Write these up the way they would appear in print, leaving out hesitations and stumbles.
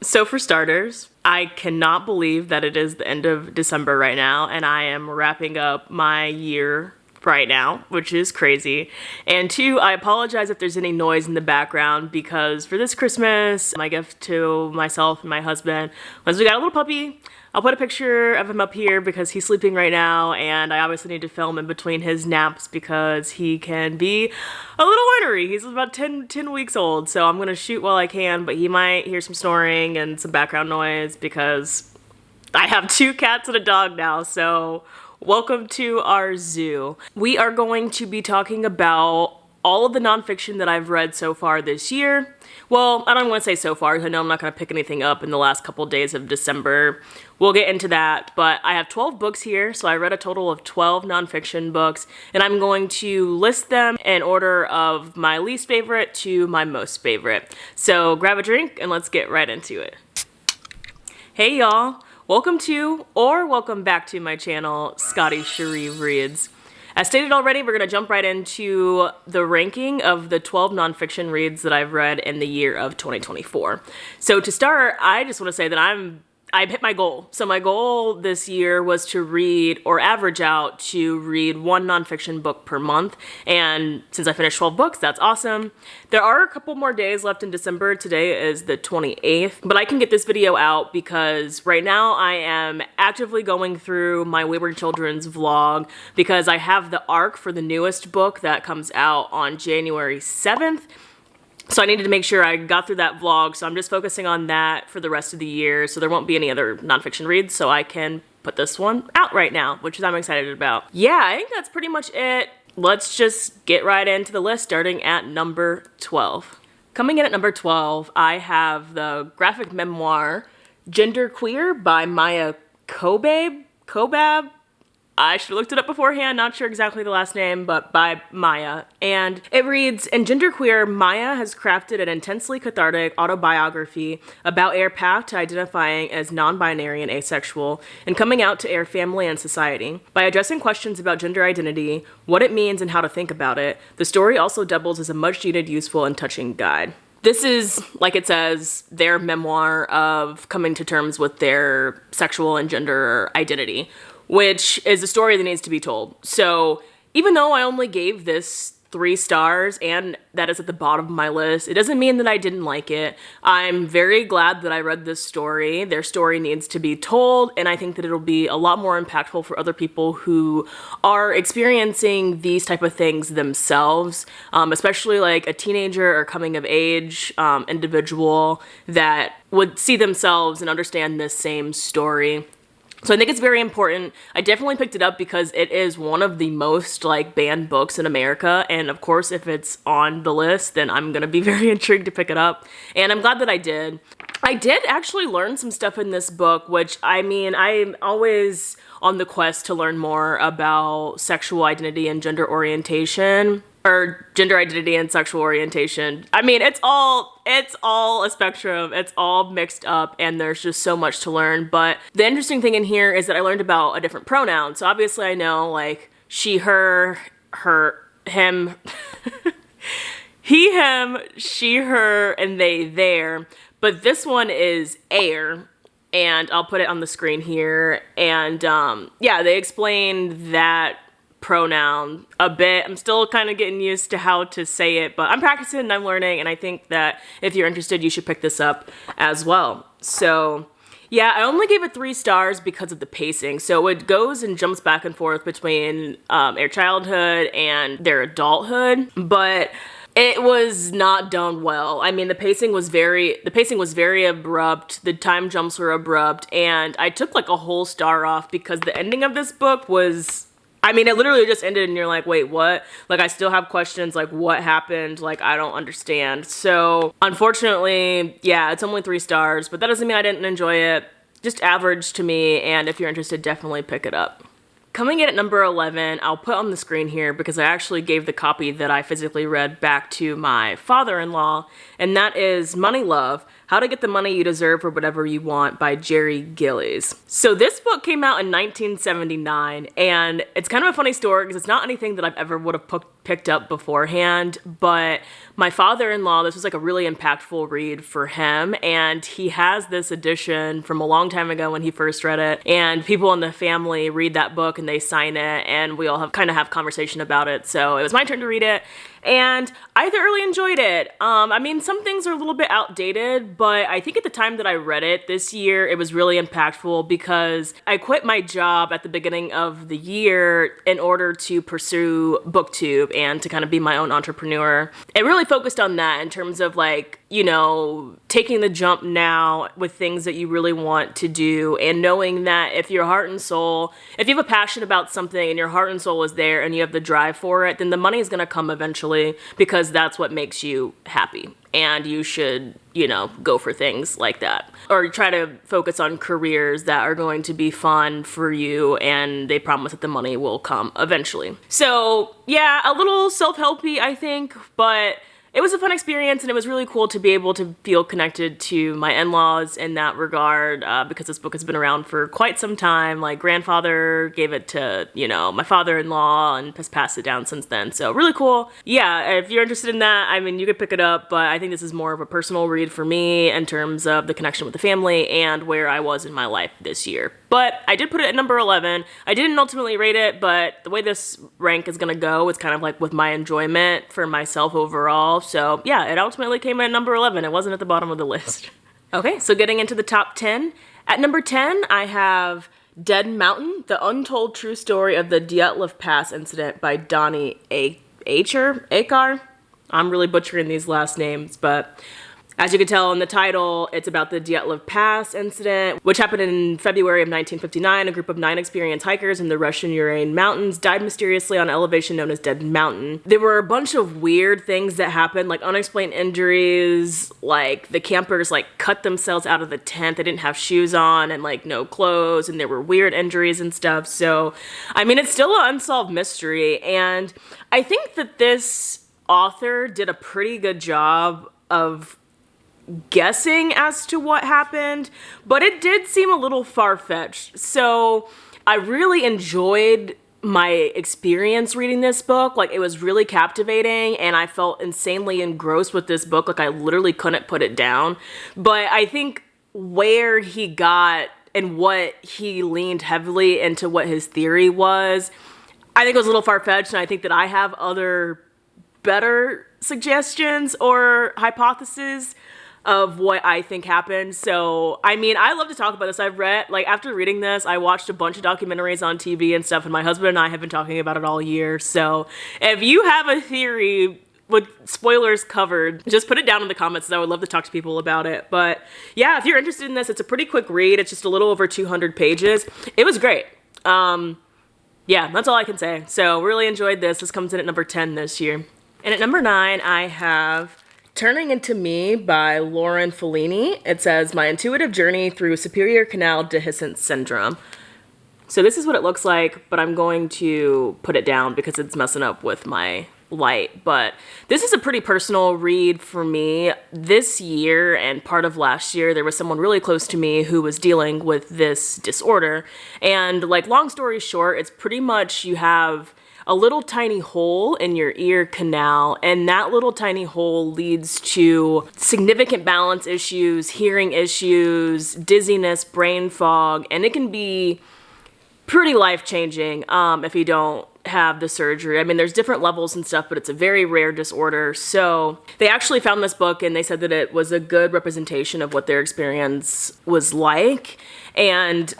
So for starters, I cannot believe that it is the end of December right now, and I am wrapping up my year right now, which is crazy. And two, I apologize if there's any noise in the background because for this Christmas, my gift to myself and my husband was we got a little puppy. I'll put a picture of him up here because he's sleeping right now, and I obviously need to film in between his naps because he can be a little ornery. He's about 10 weeks old, so I'm gonna shoot while I can, but he might hear some snoring and some background noise because I have 2 cats and a dog now, so welcome to our zoo. We are going to be talking about all of the nonfiction that I've read so far this year. Well, I don't want to say so far because I know I'm not going to pick anything up in the last couple days of December. We'll get into that, but I have 12 books here, so I read a total of 12 nonfiction books, and I'm going to list them in order of my least favorite to my most favorite. So grab a drink and let's get right into it. Hey y'all, welcome to or welcome back to my channel, Scotty Cherie Reads. As stated already, we're going to jump right into the ranking of the 12 nonfiction reads that I've read in the year of 2024. So to start, I just want to say that I've hit my goal. So my goal this year was to read or average out to read 1 nonfiction book per month. And since I finished 12 books, that's awesome. There are a couple more days left in December. Today is the 28th, but I can get this video out because right now I am actively going through my Wayward Children's vlog because I have the arc for the newest book that comes out on January 7th. So I needed to make sure I got through that vlog, so I'm just focusing on that for the rest of the year, so there won't be any other nonfiction reads, so I can put this one out right now, which I'm excited about. Yeah, I think that's pretty much it. Let's just get right into the list, starting at number 12. Coming in at number 12, I have the graphic memoir, Genderqueer by Maya Kobab. I should have looked it up beforehand, not sure exactly the last name, but by Maya. And it reads, in Genderqueer, Maya has crafted an intensely cathartic autobiography about her path to identifying as non-binary and asexual, and coming out to her family and society. By addressing questions about gender identity, what it means and how to think about it, the story also doubles as a much-needed, useful, and touching guide. This is, like it says, their memoir of coming to terms with their sexual and gender identity, which is a story that needs to be told. So even though I only gave this 3 stars, and that is at the bottom of my list, it doesn't mean that I didn't like it. I'm very glad that I read this story. Their story needs to be told, and I think that it'll be a lot more impactful for other people who are experiencing these type of things themselves, especially like a teenager or coming of age individual that would see themselves and understand this same story. So I think it's very important. I definitely picked it up because it is one of the most banned books in America. And of course, if it's on the list, then I'm going to be very intrigued to pick it up. And I'm glad that I did. I did actually learn some stuff in this book, which I'm always on the quest to learn more about sexual identity and gender orientation. Or gender identity and sexual orientation. It's all a spectrum. It's all mixed up, and there's just so much to learn. But the interesting thing in here is that I learned about a different pronoun. So obviously I know she, her, him, he, him, she, her, and they, their. But this one is air. And I'll put it on the screen here. And yeah, they explained that pronoun a bit. I'm still kind of getting used to how to say it, but I'm practicing and I'm learning, and I think that if you're interested, you should pick this up as well. So yeah, I only gave it 3 stars because of the pacing. So it goes and jumps back and forth between their childhood and their adulthood, but it was not done well. The pacing was very abrupt. The time jumps were abrupt, and I took a whole star off because the ending of this book was, it literally just ended and you're like, wait, what? I still have questions, what happened? I don't understand. So unfortunately, yeah, it's only 3 stars, but that doesn't mean I didn't enjoy it. Just average to me, and if you're interested, definitely pick it up. Coming in at number 11, I'll put on the screen here because I actually gave the copy that I physically read back to my father-in-law, and that is Money Love How to Get the Money You Deserve for Whatever You Want by Jerry Gillies. So this book came out in 1979, and it's kind of a funny story because it's not anything that I've ever would have picked up beforehand, but my father-in-law, this was like a really impactful read for him, and he has this edition from a long time ago when he first read it, and people in the family read that book and they sign it, and we all have conversation about it. So it was my turn to read it, and I thoroughly enjoyed it. I mean, some things are a little bit outdated, but I think at the time that I read it this year, it was really impactful because I quit my job at the beginning of the year in order to pursue BookTube and to kind of be my own entrepreneur. It really focused on that in terms of like, you know, taking the jump now with things that you really want to do and knowing that if your heart and soul, if you have a passion about something and your heart and soul is there and you have the drive for it, then the money is going to come eventually because that's what makes you happy. And you should, you know, go for things like that. Or try to focus on careers that are going to be fun for you and they promise that the money will come eventually. So yeah, a little self-helpy, I think, but it was a fun experience, and it was really cool to be able to feel connected to my in-laws in that regard, because this book has been around for quite some time. Like, grandfather gave it to, you know, my father-in-law and has passed it down since then. So really cool. Yeah, if you're interested in that, I mean, you could pick it up, but I think this is more of a personal read for me in terms of the connection with the family and where I was in my life this year. But I did put it at number 11. I didn't ultimately rate it, but the way this rank is gonna go is kind of like with my enjoyment for myself overall. So yeah, it ultimately came in at number 11. It wasn't at the bottom of the list. Okay, so getting into the top 10. At number 10, I have Dead Mountain, The Untold True Story of the Dyatlov Pass Incident by Donnie Achar. I'm really butchering these last names, but as you can tell in the title, it's about the Dyatlov Pass incident, which happened in February of 1959. A group of 9 experienced hikers in the Russian Ural Mountains died mysteriously on an elevation known as Dead Mountain. There were a bunch of weird things that happened, like unexplained injuries, like the campers like cut themselves out of the tent. They didn't have shoes on and like no clothes, and there were weird injuries and stuff. So, I mean, it's still an unsolved mystery, and I think that this author did a pretty good job of guessing as to what happened, but it did seem a little far-fetched. So I really enjoyed my experience reading this book. Like, it was really captivating, and I felt insanely engrossed with this book. Like, I literally couldn't put it down. But I think where he got and what he leaned heavily into what his theory was, I think it was a little far-fetched, and I think that I have other better suggestions or hypotheses of what I think happened. So, I mean, I love to talk about this. I've read, like, after reading this, I watched a bunch of documentaries on TV and stuff, and my husband and I have been talking about it all year. So, if you have a theory with spoilers covered, just put it down in the comments, because I would love to talk to people about it. But, yeah, if you're interested in this, it's a pretty quick read. It's just a little over 200 pages. It was great. Yeah, that's all I can say. So, really enjoyed this. This comes in at number 10 this year. And at number 9, I have Turning Into Me by Lauren Fellini. It says, My Intuitive Journey Through Superior Canal Dehiscence Syndrome. So this is what it looks like, but I'm going to put it down because it's messing up with my light. But this is a pretty personal read for me. This year and part of last year, there was someone really close to me who was dealing with this disorder. And like, long story short, it's pretty much you have a little tiny hole in your ear canal, and that little tiny hole leads to significant balance issues, hearing issues, dizziness, brain fog, and it can be pretty life-changing if you don't have the surgery. I mean, there's different levels and stuff, but it's a very rare disorder. So they actually found this book, and they said that it was a good representation of what their experience was like. And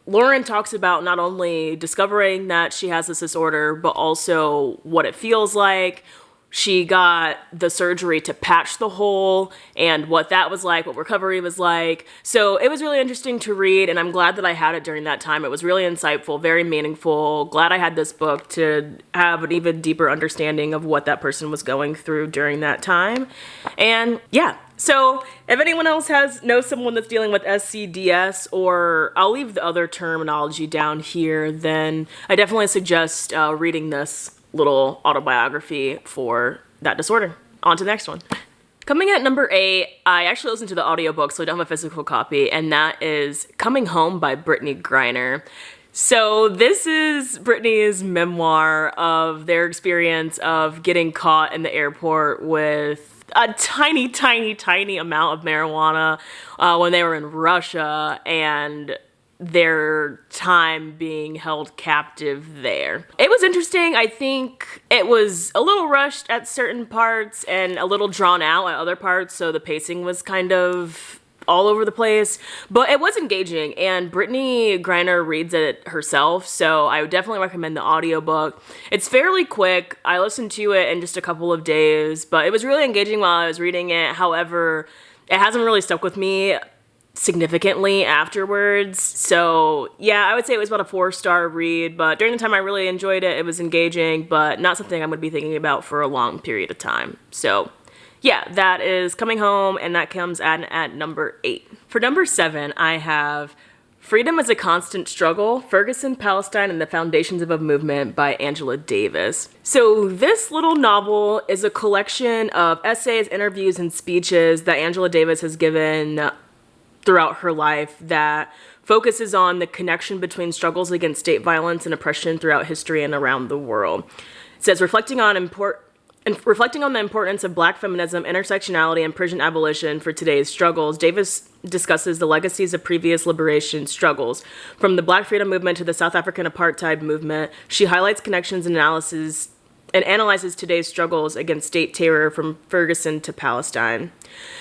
Lauren talks about not only discovering that she has this disorder, but also what it feels like. She got the surgery to patch the hole and what that was like, what recovery was like. So it was really interesting to read, and I'm glad that I had it during that time. It was really insightful, very meaningful. Glad I had this book to have an even deeper understanding of what that person was going through during that time. And yeah, so if anyone else knows someone that's dealing with SCDS, or I'll leave the other terminology down here, then I definitely suggest reading this little autobiography for that disorder. On to the next one. Coming at number 8, I actually listened to the audiobook, so I don't have a physical copy, and that is Coming Home by Brittany Griner. So this is Brittany's memoir of their experience of getting caught in the airport with a tiny, tiny, tiny amount of marijuana when they were in Russia, and their time being held captive there. It was interesting. I think it was a little rushed at certain parts and a little drawn out at other parts, so the pacing was kind of all over the place, but it was engaging, and Brittany Griner reads it herself, so I would definitely recommend the audiobook. It's fairly quick. I listened to it in just a couple of days, but it was really engaging while I was reading it. However, it hasn't really stuck with me significantly afterwards. So yeah, I would say it was about a 4-star read, but during the time I really enjoyed it. It was engaging, but not something I'm going to be thinking about for a long period of time. So yeah, that is Coming Home, and that comes at number 8. For number 7, I have Freedom is a Constant Struggle, Ferguson, Palestine, and the Foundations of a Movement by Angela Davis. So this little novel is a collection of essays, interviews, and speeches that Angela Davis has given throughout her life that focuses on the connection between struggles against state violence and oppression throughout history and around the world. It says, reflecting on the importance of Black feminism, intersectionality, and prison abolition for today's struggles, Davis discusses the legacies of previous liberation struggles. From the Black freedom movement to the South African apartheid movement, she highlights connections and analyzes today's struggles against state terror from Ferguson to Palestine.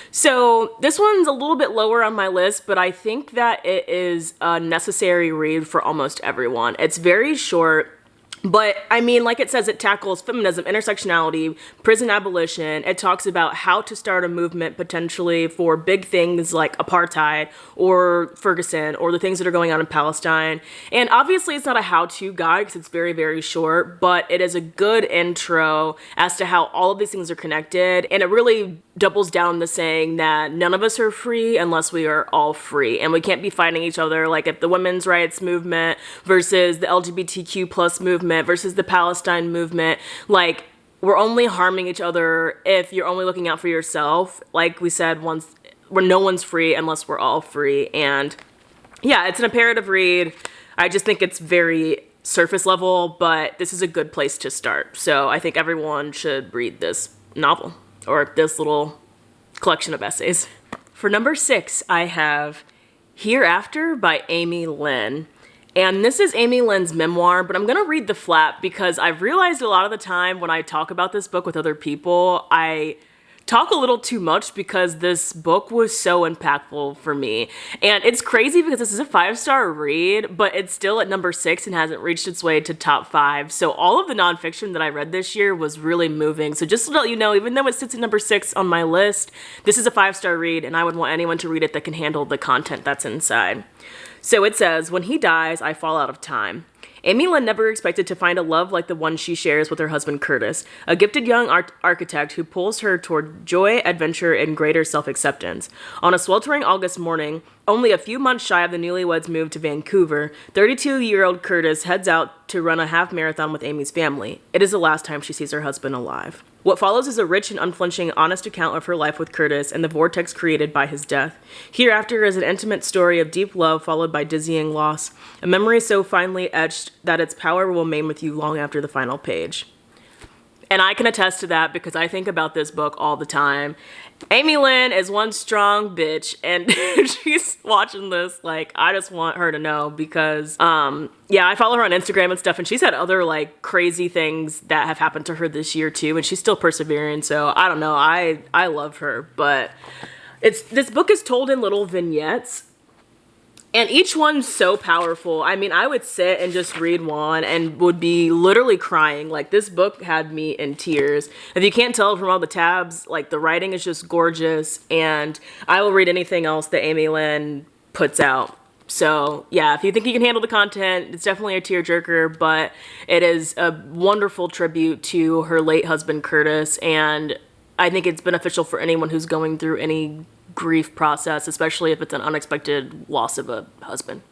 So this one's a little bit lower on my list, but I think that it is a necessary read for almost everyone. It's very short, but I mean, like it says, it tackles feminism, intersectionality, prison abolition. It talks about how to start a movement potentially for big things like apartheid or Ferguson or the things that are going on in Palestine. And obviously it's not a how-to guide because it's very, very short, but it is a good intro as to how all of these things are connected. And it really doubles down the saying that none of us are free unless we are all free. And we can't be fighting each other, like if the women's rights movement versus the LGBTQ plus movement versus the Palestine movement, like we're only harming each other if you're only looking out for yourself. Like we said once, where no one's free unless we're all free. And yeah, it's an imperative read. I just think it's very surface level, but this is a good place to start. So I think everyone should read this novel or this little collection of essays. For number 6, I have Hereafter by Amy Lynn. And this is Amy Lynn's memoir, but I'm going to read the flap because I've realized a lot of the time when I talk about this book with other people, I talk a little too much because this book was so impactful for me. And it's crazy because this is a 5-star read, but it's still at number 6 and hasn't reached its way to top 5. So all of the nonfiction that I read this year was really moving. So just to let you know, even though it sits at number 6 on my list, this is a 5-star read, and I would want anyone to read it that can handle the content that's inside. So it says, when he dies, I fall out of time. Amy Lynn never expected to find a love like the one she shares with her husband Curtis, a gifted young architect who pulls her toward joy, adventure, and greater self-acceptance. On a sweltering August morning, only a few months shy of the newlyweds' move to Vancouver, 32-year-old Curtis heads out to run a half marathon with Amy's family. It is the last time she sees her husband alive. What follows is a rich and unflinching, honest account of her life with Curtis and the vortex created by his death. Hereafter is an intimate story of deep love followed by dizzying loss, a memory so finely etched that its power will remain with you long after the final page. And I can attest to that because I think about this book all the time. Amy Lynn is one strong bitch, and if she's watching this, like, I just want her to know because, yeah, I follow her on Instagram and stuff, and she's had other, like, crazy things that have happened to her this year, too, and she's still persevering, so I don't know, I love her, but this book is told in little vignettes, and each one's so powerful. I mean, I would sit and just read one and would be literally crying. Like, this book had me in tears. If you can't tell from all the tabs, like, the writing is just gorgeous. And I will read anything else that Amy Lynn puts out. So, yeah, if you think you can handle the content, it's definitely a tearjerker. But it is a wonderful tribute to her late husband, Curtis. And I think it's beneficial for anyone who's going through any grief process, especially if it's an unexpected loss of a husband.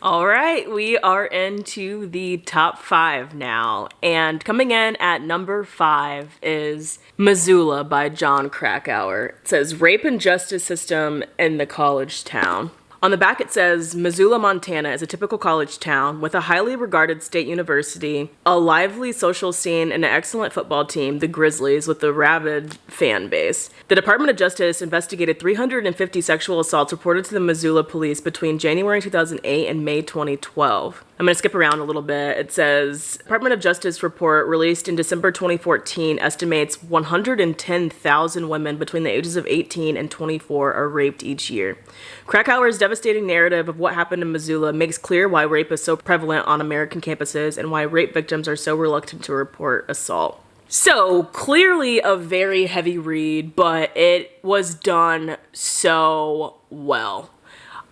All right, we are into the top 5 now. And coming in at number 5 is Missoula by John Krakauer. It says, Rape and Justice System in the College Town. On the back it says, Missoula, Montana is a typical college town with a highly regarded state university, a lively social scene, and an excellent football team, the Grizzlies, with a rabid fan base. The Department of Justice investigated 350 sexual assaults reported to the Missoula police between January 2008 and May 2012. I'm going to skip around a little bit. It says, Department of Justice report released in December 2014 estimates 110,000 women between the ages of 18 and 24 are raped each year. Krakauer's devastating narrative of what happened in Missoula makes clear why rape is so prevalent on American campuses and why rape victims are so reluctant to report assault. So, clearly a very heavy read, but it was done so well.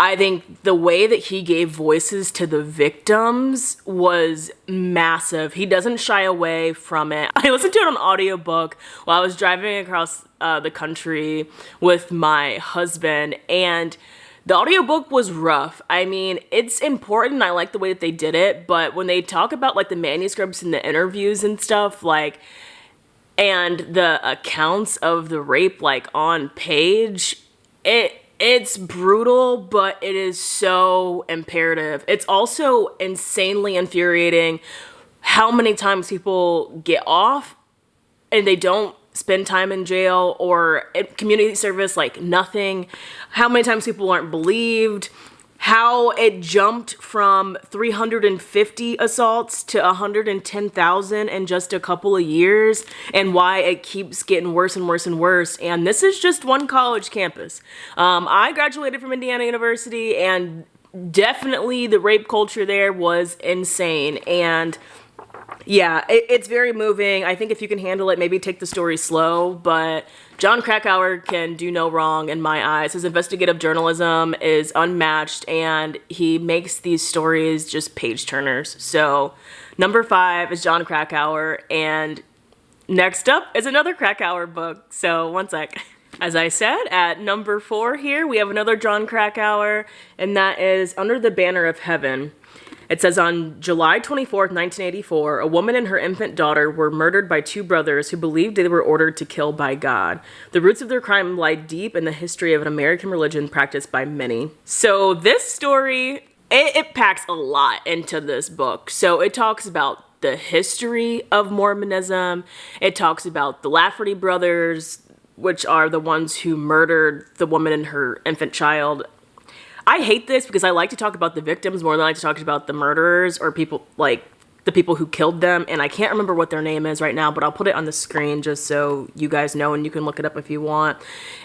I think the way that he gave voices to the victims was massive. He doesn't shy away from it. I listened to it on audiobook while I was driving across the country with my husband, and the audiobook was rough. I mean, it's important. I like the way that they did it, but when they talk about like the manuscripts and the interviews and stuff, like, and the accounts of the rape, like on page, it's brutal, but it is so imperative. It's also insanely infuriating how many times people get off and they don't spend time in jail or at community service, like nothing. How many times people aren't believed. How it jumped from 350 assaults to 110,000 in just a couple of years, and why it keeps getting worse and worse and worse. And this is just one college campus. I graduated from Indiana University, and definitely the rape culture there was insane. And yeah, it's very moving. I think if you can handle it, maybe take the story slow, but John Krakauer can do no wrong in my eyes. His investigative journalism is unmatched, and he makes these stories just page turners. So number 5 is John Krakauer, and next up is another Krakauer book. So one sec. As I said, at number 4 here, we have another John Krakauer, and that is Under the Banner of Heaven. It says, on July 24th, 1984, a woman and her infant daughter were murdered by 2 brothers who believed they were ordered to kill by God. The roots of their crime lie deep in the history of an American religion practiced by many. So this story, it packs a lot into this book. So it talks about the history of Mormonism. It talks about the Lafferty brothers, which are the ones who murdered the woman and her infant child. I hate this because I like to talk about the victims more than I like to talk about the murderers or people, like the people who killed them. And I can't remember what their name is right now, but I'll put it on the screen just so you guys know, and you can look it up if you want.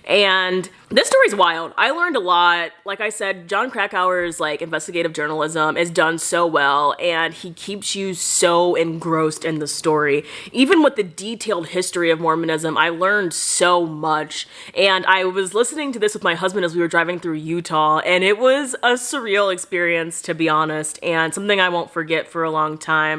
And this story's wild. I learned a lot. Like I said, John Krakauer's like investigative journalism is done so well, and he keeps you so engrossed in the story. Even with the detailed history of Mormonism, I learned so much. And I was listening to this with my husband as we were driving through Utah, and it was a surreal experience, to be honest, and something I won't forget for a long time.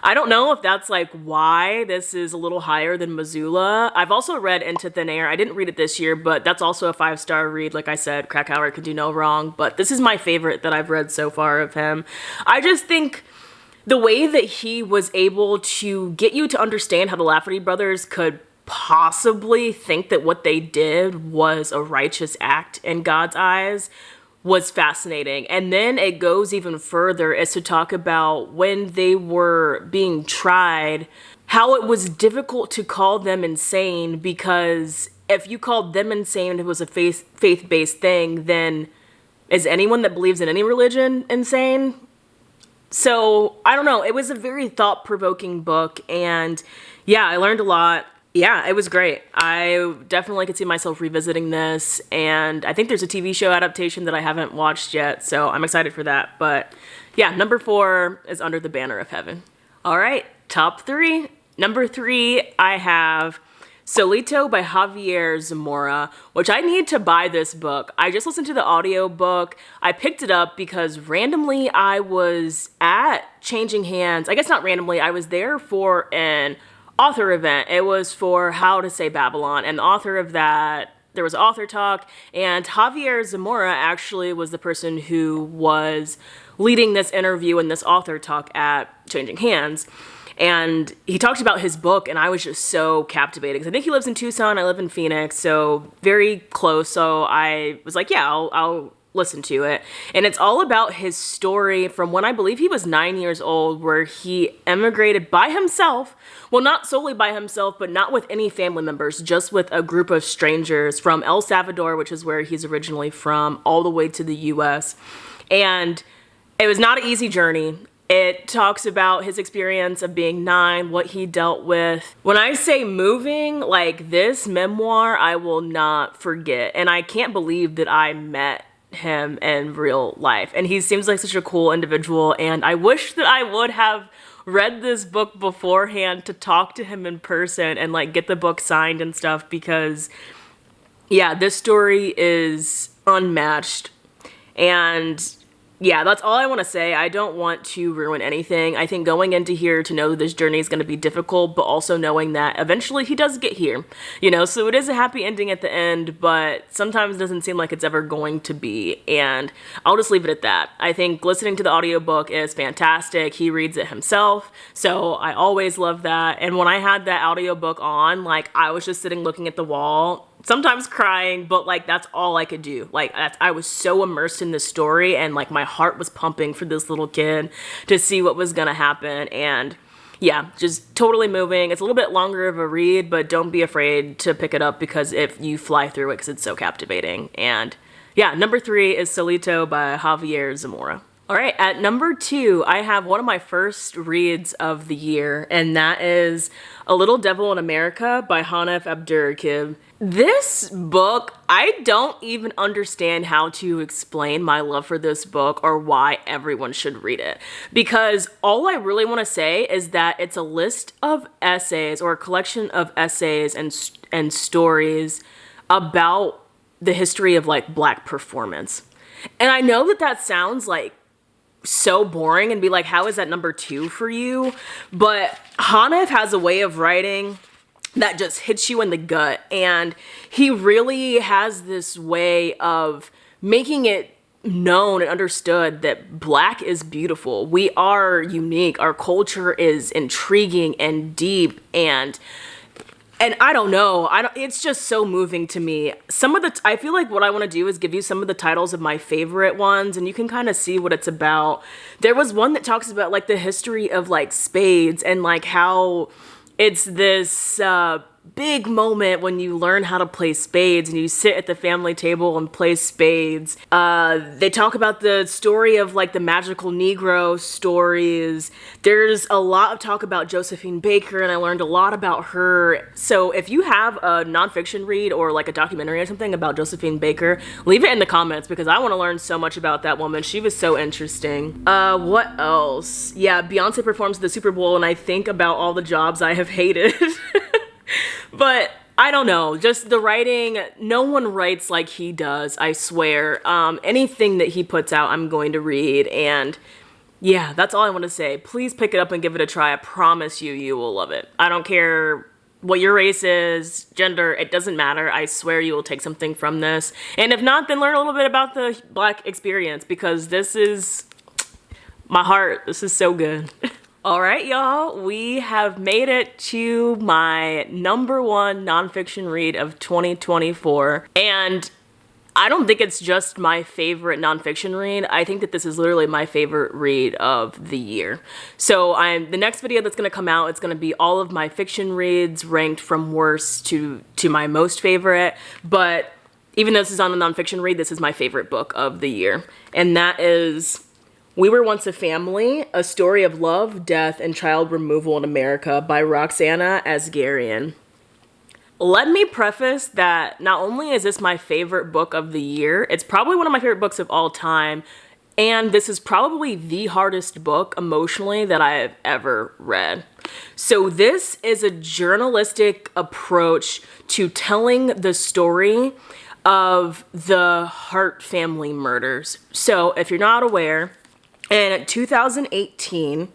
I don't know if that's like why this is a little higher than Missoula. I've also read Into Thin Air. I didn't read it this year, but that's also a 5-star read. Like I said, Krakauer could do no wrong, but this is my favorite that I've read so far of him. I just think the way that he was able to get you to understand how the Lafferty brothers could possibly think that what they did was a righteous act in God's eyes was fascinating. And then it goes even further as to talk about when they were being tried, how it was difficult to call them insane, because if you called them insane, it was a faith-based thing, then is anyone that believes in any religion insane? So I don't know. It was a very thought-provoking book, and yeah, I learned a lot. Yeah, it was great. I definitely could see myself revisiting this, and I think there's a TV show adaptation that I haven't watched yet, so I'm excited for that. But yeah, number 4 is Under the Banner of Heaven. All right, top 3. Number 3, I have Solito by Javier Zamora, which I need to buy this book. I just listened to the audio book. I picked it up because randomly I was at Changing Hands. I guess not randomly. I was there for an author event. It was for How to Say Babylon, and the author of that there was author talk, and Javier Zamora actually was the person who was leading this interview and this author talk at Changing Hands. And he talked about his book, and I was just so captivated because I think he lives in Tucson, I live in Phoenix, so very close. So I was like, yeah, I'll listen to it. And it's all about his story from when I believe he was 9 years old, where he emigrated by himself. Well, not solely by himself, but not with any family members, just with a group of strangers from El Salvador, which is where he's originally from, all the way to the US. And it was not an easy journey. It talks about his experience of being 9, what he dealt with. When I say moving, like, this memoir, I will not forget. And I can't believe that I met him in real life. And he seems like such a cool individual. And I wish that I would have read this book beforehand to talk to him in person and, like, get the book signed and stuff, because, yeah, this story is unmatched. And yeah, that's all I want to say. I don't want to ruin anything. I think going into here to know that this journey is going to be difficult, but also knowing that eventually he does get here, you know, so it is a happy ending at the end, but sometimes it doesn't seem like it's ever going to be. And I'll just leave it at that. I think listening to the audiobook is fantastic. He reads it himself, so I always love that. And when I had that audiobook on, like, I was just sitting looking at the wall, sometimes crying, but, like, that's all I could do. Like, I was so immersed in this story, and, like, my heart was pumping for this little kid to see what was gonna happen. And yeah, just totally moving. It's a little bit longer of a read, but don't be afraid to pick it up, because if you fly through it, because it's so captivating. And yeah, number 3 is Solito by Javier Zamora. All right, at number 2, I have one of my first reads of the year, and that is A Little Devil in America by Hanif Abdurraqib. This book, I don't even understand how to explain my love for this book or why everyone should read it. Because all I really want to say is that it's a list of essays, or a collection of essays and stories about the history of, like, Black performance. And I know that that sounds like so boring and be like, how is that number 2 for you? But Hanif has a way of writing that just hits you in the gut, and he really has this way of making it known and understood that Black is beautiful. We are unique. Our culture is intriguing and deep, and I don't know, it's just so moving to me. I feel like what I want to do is give you some of the titles of my favorite ones, and you can kind of see what it's about. There was one that talks about, like, the history of, like, spades, and, like, how it's this big moment when you learn how to play spades and you sit at the family table and play spades. They talk about the story of, like, the magical Negro stories. There's a lot of talk about Josephine Baker, and I learned a lot about her. So if you have a nonfiction read or, like, a documentary or something about Josephine Baker, leave it in the comments, because I want to learn so much about that woman. She was so interesting. What else? Yeah, Beyonce performs at the Super Bowl, and I think about all the jobs I have hated. But I don't know, just the writing, no one writes like he does, I swear. Anything that he puts out, I'm going to read. And yeah, that's all I want to say. Please pick it up and give it a try. I promise you, you will love it. I don't care what your race is, gender, it doesn't matter. I swear you will take something from this. And if not, then learn a little bit about the Black experience, because this is my heart. This is so good. All right, y'all, we have made it to my number 1 nonfiction read of 2024. And I don't think it's just my favorite nonfiction read. I think that this is literally my favorite read of the year. So the next video that's gonna come out, it's gonna be all of my fiction reads ranked from worst to my most favorite. But even though this is on a nonfiction read, this is my favorite book of the year. And that is We Were Once a Family, A Story of Love, Death, and Child Removal in America by Roxana Asgharian. Let me preface that not only is this my favorite book of the year, it's probably one of my favorite books of all time, and this is probably the hardest book emotionally that I have ever read. So this is a journalistic approach to telling the story of the Hart family murders. So if you're not aware, in 2018,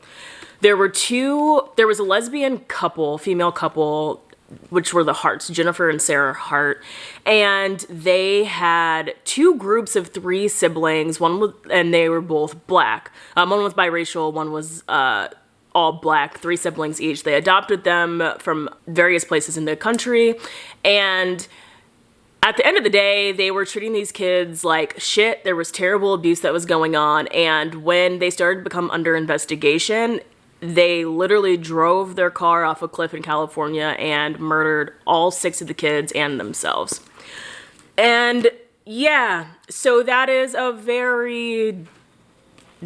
there was a lesbian couple, female couple, which were the Harts, Jennifer and Sarah Hart. And they had two groups of three siblings, and they were both black. One was biracial, one was all black, three siblings each. They adopted them from various places in the country. And at the end of the day, they were treating these kids like shit. There was terrible abuse that was going on. And when they started to become under investigation, they literally drove their car off a cliff in California and murdered all 6 of the kids and themselves. And yeah, so that is a very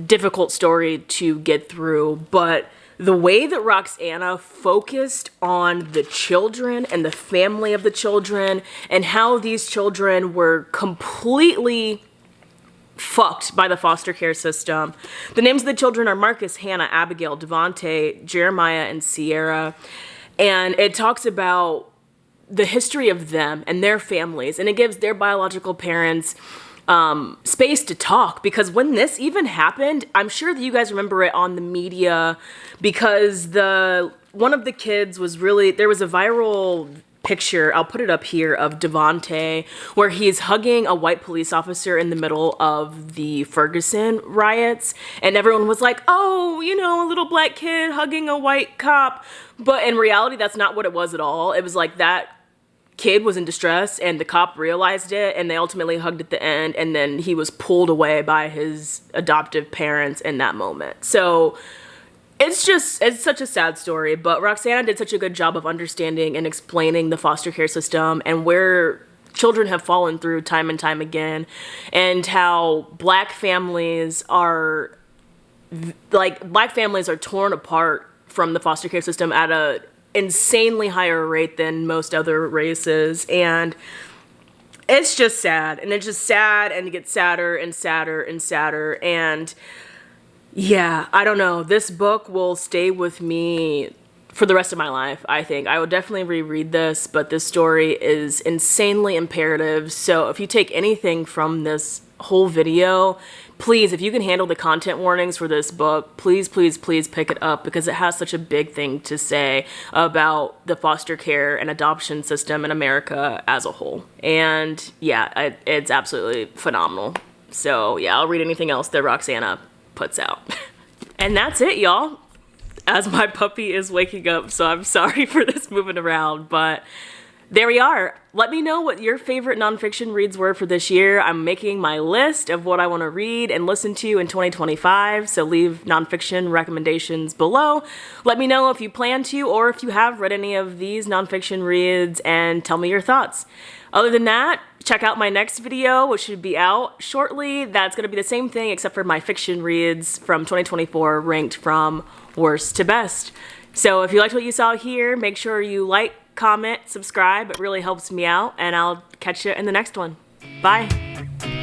difficult story to get through, but the way that Roxana focused on the children and the family of the children and how these children were completely fucked by the foster care system. The names of the children are Marcus, Hannah, Abigail, Devontae, Jeremiah, and Sierra. And it talks about the history of them and their families, and it gives their biological parents space to talk, because when this even happened, I'm sure that you guys remember it on the media, because one of the kids was there was a viral picture, I'll put it up here, of Devontae, where he's hugging a white police officer in the middle of the Ferguson riots, and everyone was like, oh, a little black kid hugging a white cop, but in reality, that's not what it was at all. It was like that kid was in distress and the cop realized it, and they ultimately hugged at the end, and then he was pulled away by his adoptive parents in that moment. So it's such a sad story, but Roxana did such a good job of understanding and explaining the foster care system and where children have fallen through time and time again, and how black families are torn apart from the foster care system at a insanely higher rate than most other races. And it's just sad, and it's just sad, and it gets sadder and sadder and sadder. And yeah, I don't know. This book will stay with me for the rest of my life, I think. I will definitely reread this, but this story is insanely imperative. So if you take anything from this whole video, please, if you can handle the content warnings for this book, please, please, please pick it up, because it has such a big thing to say about the foster care and adoption system in America as a whole. And yeah, it's absolutely phenomenal. So yeah, I'll read anything else that Roxana puts out. And that's it, y'all. As my puppy is waking up, so I'm sorry for this moving around, but there we are. Let me know what your favorite nonfiction reads were for this year. I'm making my list of what I want to read and listen to in 2025, so leave nonfiction recommendations below. Let me know if you plan to, or if you have read any of these nonfiction reads, and tell me your thoughts. Other than that, check out my next video, which should be out shortly. That's going to be the same thing, except for my fiction reads from 2024 ranked from worst to best. So if you liked what you saw here, make sure you like, comment, subscribe. It really helps me out, and I'll catch you in the next one. Bye.